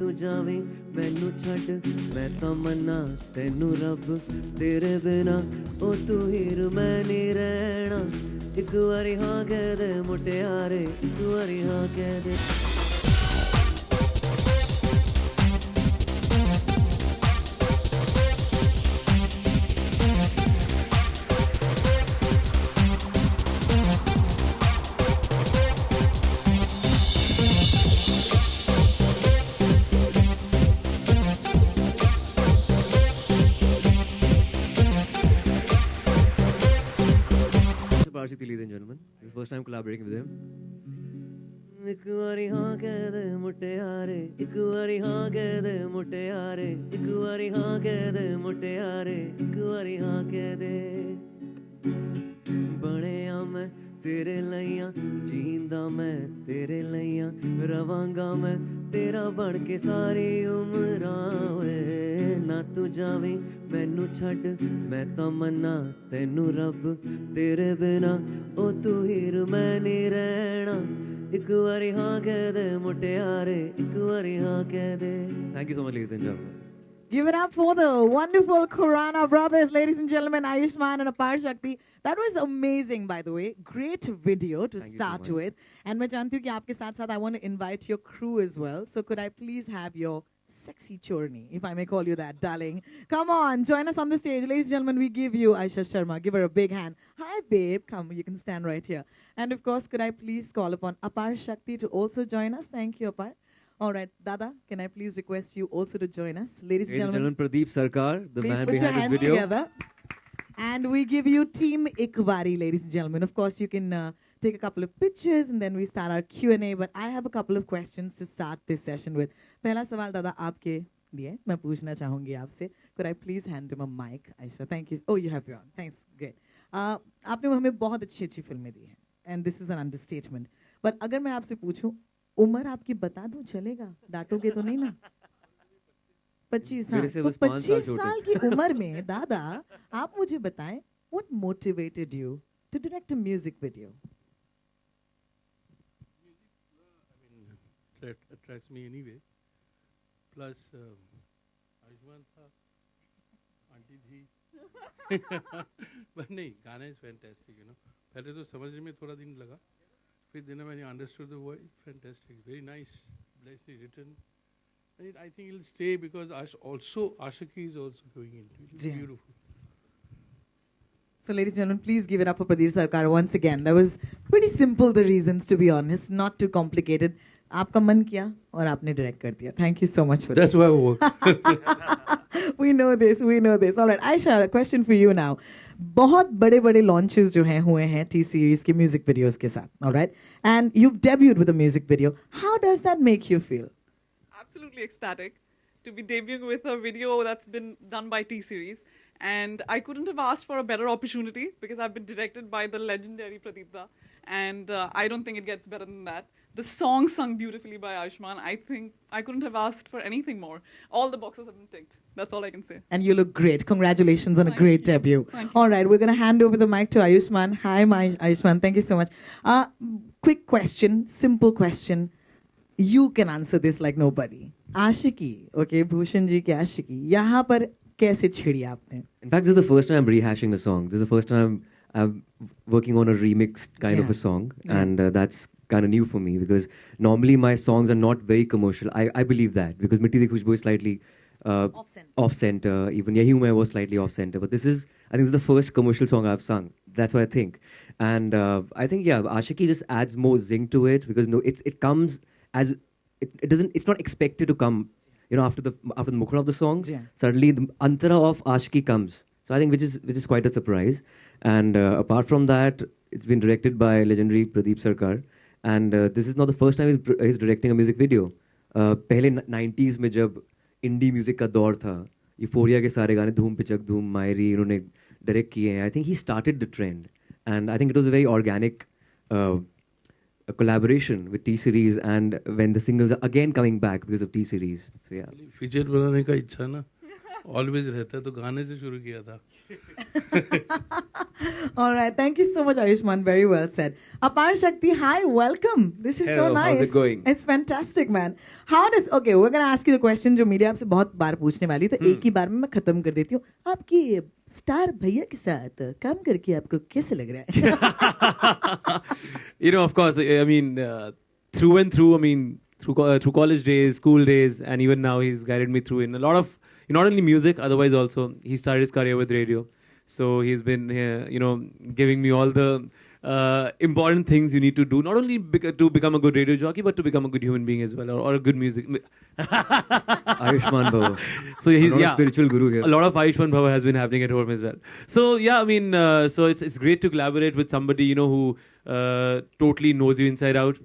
तू जावे मैनू छड्ड मैं तां मन्ना तैनू रब तेरे बिना ओ तू हीर मैं नहीं रहना एक बारी हाँ कह दे मुटियारे एक बारी हाँ कह दे Parshik, ladies and gentlemen. This is the first time collaborating with him. एक बारी हाँ कह दे मुटियारे एक बारी हाँ कह दे मुटियारे एक बारी हाँ कह दे मुटियारे एक बारी हाँ कह दे बणिया मैं तेरे लइयां जींदा मैं तेरे लइयां रवांगा मैं तेरा बन के सारी उमरां वे ना तू जावे मैनू छड्ड मैं तां मन्ना तैनू रब तेरे बिना ओ तू हीर मैं नहीं रहना एक बारी हाँ कह दे मुटियारे एक बारी हाँ कह दे Thank you so much, ladies and gentlemen. Give it up for the wonderful Khurana brothers, ladies and gentlemen, Ayushmann and Apar Shakti. That was amazing, by the way. Great video to start with. And मैं जानती हूँ कि आपके साथ-साथ I want to invite your crew as well. So could I please have your sexy chorni, if I may call you that, darling. Come on, join us on the stage. Ladies and gentlemen, we give you Aisha Sharma. Give her a big hand. Hi, babe. Come, you can stand right here. And of course, could I please call upon Apar Shakti to also join us? Thank you, Apar. All right, Dada, can I please request you also to join us? Ladies and gentlemen, Pradeep Sarkar, the man behind this video. Please put your hands together. And we give you Team Ikvari, ladies and gentlemen. Of course, you can take a couple of pictures and then we start our Q&A. But I have a couple of questions to start this session with. Pehla sawal, Dada, aapke liye. Main पूछना चाहूँगी आपसे. Could I please hand him a mic, Aisha? Thank you. Oh, you have your own. Thanks. Great. आपने हमें बहुत अच्छी फिल्में दी हैं. And this is an understatement. But अगर मैं आपसे पूछूं, उम्र आपकी बता दूं चलेगा? डांटोगे तो नहीं ना? 25 साल. तो 25 साल की उम्र में दादा आप मुझे बताएं what motivated you to direct a music video? Music, attracts me anyway. Plus, Ayushmann tha, auntie thi. But नहीं, गाना is fantastic, you know. पहले तो समझने में थोड़ा दिन लगा. फिर दिन में I understood the voice. Fantastic, very nice, nicely written. And I think it'll stay because Ashiki is also going into it. It's beautiful. So, ladies and gentlemen, please give it up for Pradeep Sarkar once again. That was pretty simple, the reasons, to be honest, not too complicated. आपका मन किया और आपने direct कर दिया. Thank you so much for that. That's why I work. We know this, we know this. All right, Aisha, a question for you now. बहुत बड़े-बड़े launches जो हैं हुए हैं T-Series के music videos के साथ. All right? And you've debuted with a music video. How does that make you feel? Absolutely ecstatic to be debuting with a video that's been done by T-Series. And I couldn't have asked for a better opportunity because I've been directed by the legendary Pradeep Da. And I don't think it gets better than that. The song sung beautifully by Ayushmann. I think I couldn't have asked for anything more. All the boxes have been ticked. That's all I can say. And you look great. Congratulations on a great debut. All right, we're going to hand over the mic to Ayushmann. Hi, Ayushmann. Thank you so much. Quick question, simple question. You can answer this like nobody. Ashiki, okay, Bhushan ji ki Ashiki. यहाँ पर कैसे छिड़ी आपने? In fact, this is the first time I'm rehashing a song. This is the first time I'm working on a remixed kind of a song. And that's kind of new for me because normally my songs are not very commercial. I believe that because Mitti Di Khushboo is slightly off-center. Even Yahi Hu Main was slightly off-center. But I think this is the first commercial song I've sung. That's what I think. And I think, yeah, Ashiki just adds more zing to it because it comes as, it's not expected to come, you know, after the mukhra of the songs. Suddenly the antara of Ashiki comes. So I think which is quite a surprise. And apart from that, it's been directed by legendary Pradeep Sarkar. And this is not the first time he's directing a music video. पहले 90s में जब indie music का दौर था, Euphoria के सारे गाने धूम पिचक धूम मायरी इन्होंने direct किए हैं. I think he started the trend. And I think it was a very organic a collaboration with T-Series and when the singles are again coming back because of T-Series. So yeah. Feature बनाने का इच्छा ना. Always रहता है, तो गाने से शुरू किया था. All right, thank you so much, Ayushman. Very well said. Apar Shakti, hi, welcome. This is so Hello, nice. how's it going? It's fantastic, man. How does? Okay, we're gonna ask you the question जो media आपसे बहुत बार पूछने वाली, तो एक ही बार में मैं खत्म कर देती हूँ. आपकी स्टार भैया के साथ काम करके आपको कैसे लग रहा है? You know, of course, I mean, through and through, I mean, through college days, school days, and even now he's guided me through in a lot of, not only music, otherwise also, he started his career with radio. So he's been, you know, giving me all the important things you need to do, not only to become a good radio jockey, but to become a good human being as well, or a good music. Ayushman Bhava. So he's Not a spiritual guru here. A lot of Ayushman Bhava has been happening at home as well. So yeah, I mean, so it's great to collaborate with somebody, you know, who totally knows you inside out,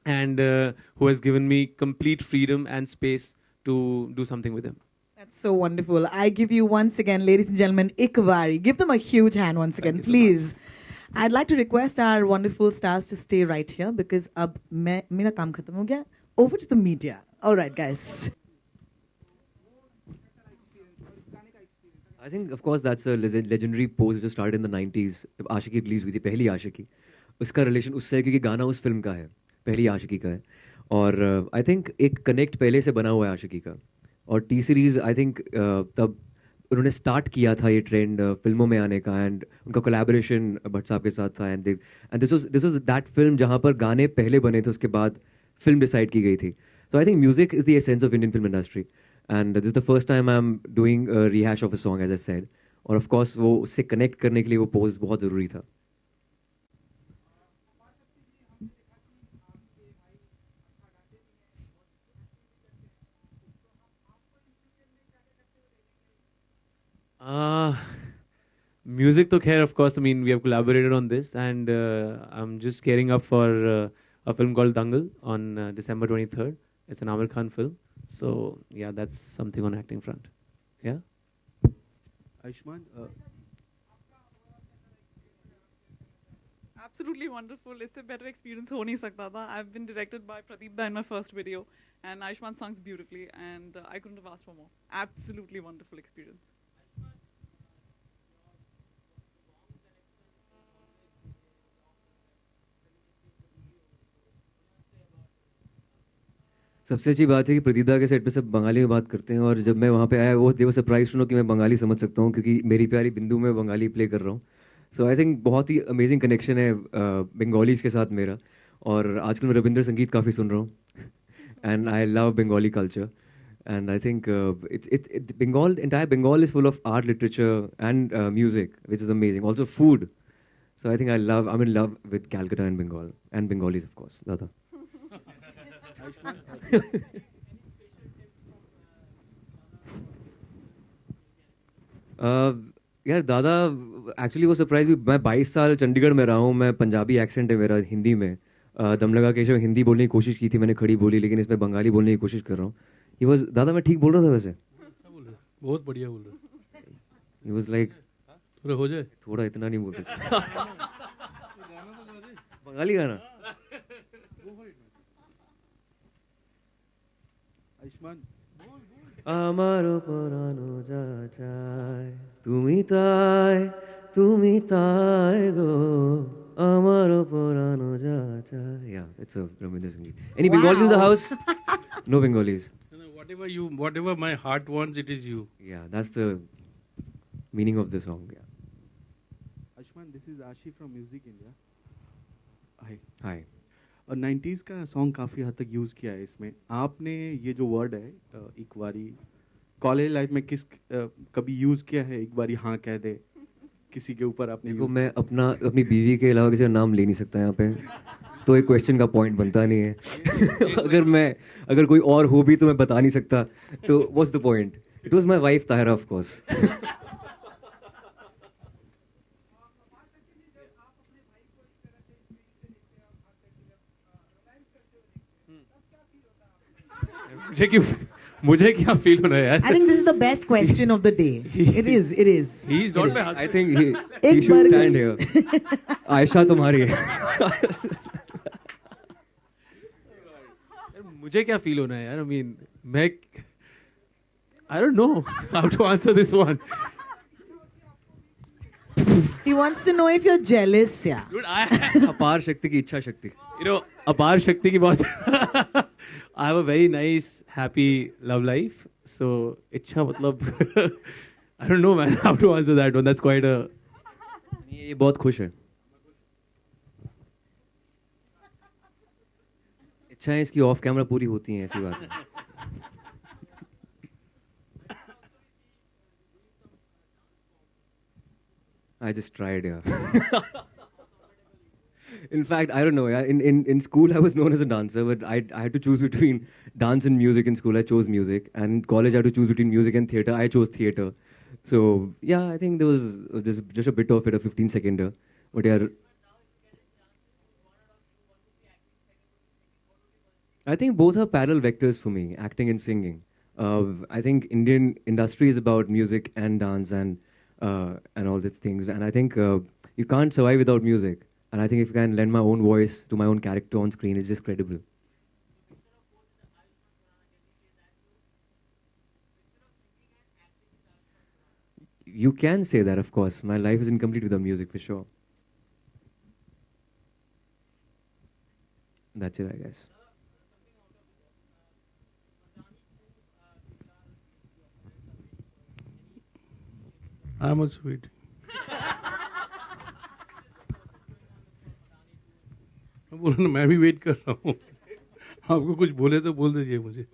and who has given me complete freedom and space to do something with him. That's so wonderful. I give you once again, ladies and gentlemen, Ikvari. Give them a huge hand once again, Thank you so please. I'd like to request our wonderful stars to stay right here because अब मेरा काम खत्म हो गया. Over to the media. All right, guys. I think, of course, that's a legendary pose which was started in the 90s. जब आशिकी release हुई थी, पहली आशिकी. उसका रिलेशन उससे है क्योंकि गाना उस फिल्म का है, पहली आशिकी का है. और आई थिंक एक कनेक्ट पहले से बना हुआ है आशिकी का. और टी सीरीज आई थिंक तब उन्होंने स्टार्ट किया था ये ट्रेंड फिल्मों में आने का, एंड उनका कोलैबोरेशन भट्ट साहब के साथ था. And this was that film जहाँ पर गाने पहले बने थे, उसके बाद फिल्म डिसाइड की गई थी. So I think music is the essence of Indian film industry, and this is the first time I am doing rehash of a song as I said. और ऑफ कोर्स वो उससे connect करने के लिए वो पोज बहुत ज़रूरी था. Music to care, of course. I mean, we have collaborated on this, and I'm just gearing up for a film called Dangal on December 23rd. It's an Amir Khan film. So, yeah, that's something on acting front. Yeah? Ayushman, Absolutely wonderful. It's a better experience ho nahi sakta tha. I've been directed by Pradeep Da in my first video, and Ayushman songs beautifully, and I couldn't have asked for more. Absolutely wonderful experience. सबसे अच्छी बात है कि प्रदीदा के set पे सब बंगाली में बात करते हैं, और जब मैं वहाँ पे आया वो दे वर सरप्राइज टू नो कि मैं बंगाली समझ सकता हूँ, क्योंकि मेरी प्यारी बिंदु में बंगाली प्ले कर रहा हूँ. सो आई थिंक बहुत ही अमेजिंग कनेक्शन है बंगालीज के साथ मेरा. और आजकल मैं रविंद्र संगीत काफ़ी सुन रहा हूँ, and I love Bengali culture. And I think Bengal, entire Bengal is full of art, literature and music, which is amazing. Also food. So I think I'm in love with Calcutta and Bengal, and Bengalis, of course. Dada. यार दादा actually वो surprise भी, मैं 22 साल चंडीगढ़ में रहा हूँ, मैं पंजाबी एक्सेंट है मेरा हिंदी में. दम लगा के मैंने हिंदी बोलने की कोशिश की थी, मैंने खड़ी बोली, लेकिन इसमें बंगाली बोलने की कोशिश कर रहा हूँ. ही वाज, दादा मैं ठीक बोल रहा था वैसे? अच्छा बोल रहे, बहुत बढ़िया बोल रहे. ही वाज लाइक थोड़ा हो जाए, थोड़ा इतना नहीं बोल सकता. बंगाली गाना. Ayushman, আমারও পরানো যা চায় তুমি তাই গো, আমারও পরানো যা চায়. Yeah, it's a Ramendra Sangeet. Any Bengalis in the house? No Bengalis. No, whatever my heart wants, it is you. Yeah, that's the meaning of the song. Yeah. Ayushman, this is Ashi from Music India. Hi. Hi. और 90s का song काफ़ी हद तक use किया है इसमें. आपने ये जो वर्ड है एक बारी कॉलेज लाइफ में कभी यूज़ किया है? एक बारी हाँ कह दे किसी के ऊपर आपने देखो, मैं अपनी बीवी के अलावा किसी का नाम ले नहीं सकता यहाँ पे, तो एक क्वेश्चन का पॉइंट बनता नहीं है. अगर कोई और हो भी तो मैं बता नहीं सकता, तो what's the point? It was my wife Tahira, of course. मुझे क्या फील होना है यार? I think this is the best question of the day. It is. He is not my husband. I think he should stand here. Ayesha तुम्हारी है. मुझे क्या feel होना है यार? I mean, I don't know how to answer this one. He wants to know if you're jealous, yeah. Dude, अपार शक्ति की इच्छा शक्ति. you know, apar shakti ki baat. I have a very nice, happy love life. So, ichha matlab, I don't know, man, how to answer that one. That's quite a. ये बहुत खुश है. इच्छाएं इसकी ऑफ कैमरा पूरी होती हैं, ऐसी बात है. I just tried, yeah. In fact, I don't know. Yeah. In school, I was known as a dancer, but I had to choose between dance and music in school. I chose music. And in college, I had to choose between music and theatre. I chose theatre. So, yeah, I think there was just a bit of it, a 15-seconder. But yeah, I think both are parallel vectors for me, acting and singing. I think Indian industry is about music and dance and all these things. And I think you can't survive without music. And I think if you can lend my own voice to my own character on screen, it's just credible. You can say that, of course. My life is incomplete without music, for sure. That's it, I guess. I'm also waiting. मैं बोला ना मैं भी wait कर रहा हूँ. आपको कुछ बोले तो बोल दीजिए मुझे.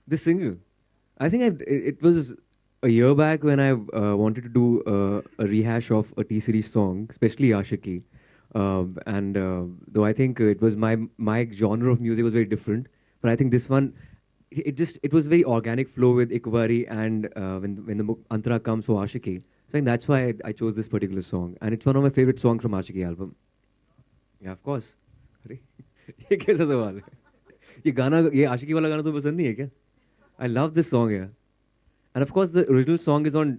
This single, I think it was a year back when I wanted to do a rehash of a T-Series song, especially Ashiki. Though I think it was my genre of music was very different, but I think this one, it was very organic flow with Ikvari and when the Antara comes for Ashiki. So I think that's why I chose this particular song, and it's one of my favorite songs from Ashiki album. Yeah, of course. अरे ये कैसा सवाल है? ये गाना, ये आशिकी वाला गाना तुम्हें पसंद नहीं है क्या? I love this song here. And of course, the original song is on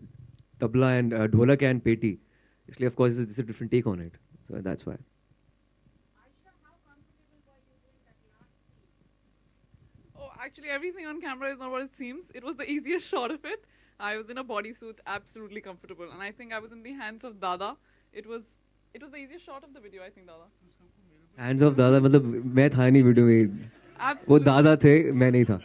tabla and dholak and peti. Actually, of course, this is a different take on it. So that's why. Oh, actually, everything on camera is not what it seems. It was the easiest shot of it. I was in a bodysuit, absolutely comfortable. And I think I was in the hands of Dada. It was the easiest shot of the video, I think, Dada. Hands of Dada, मतलब मैं था नहीं video में. वो दादा थे, मैं नहीं था.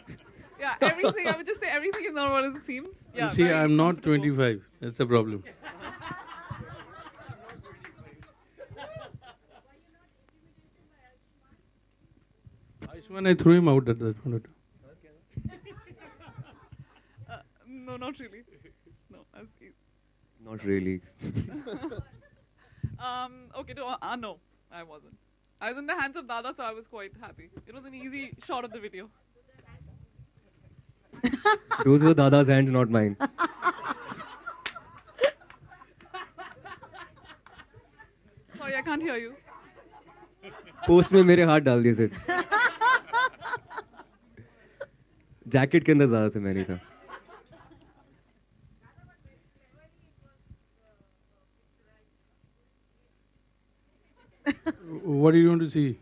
Yeah, everything. I would just say everything is not what it seems. Yeah, You see, I'm not 25. That's the problem. Ayushman, I threw him out at that point. No, not really. No. Not really. Okay, no, I wasn't. I was in the hands of Dada, so I was quite happy. It was an easy shot of the video. Those were Dada's hands, not mine. Sorry, I can't hear you. Post में मेरे हाथ डाल दिए थे. Jacket के अंदर दादा थे, मैं नहीं था. What do you want to see?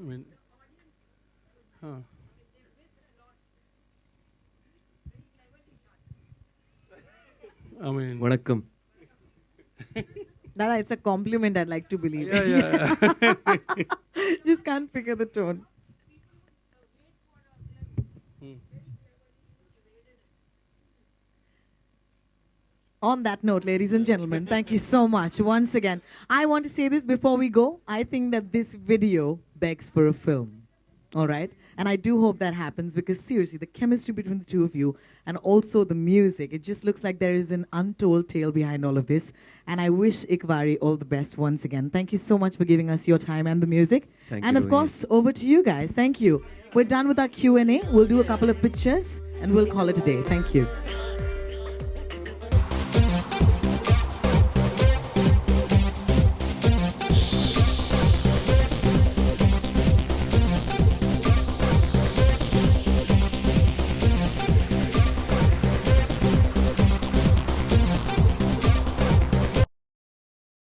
I mean, huh. I mean, Vanakkam. Dada, it's a compliment, I'd like to believe. yeah. Just can't figure the tone. On that note, ladies and gentlemen, thank you so much once again. I want to say this before we go. I think that this video begs for a film. All right? And I do hope that happens because seriously, the chemistry between the two of you and also the music, it just looks like there is an untold tale behind all of this. And I wish Ikvari all the best once again. Thank you so much for giving us your time and the music. Thank and you, of course, over to you guys. Thank you. We're done with our Q&A. We'll do a couple of pictures and we'll call it a day. Thank you.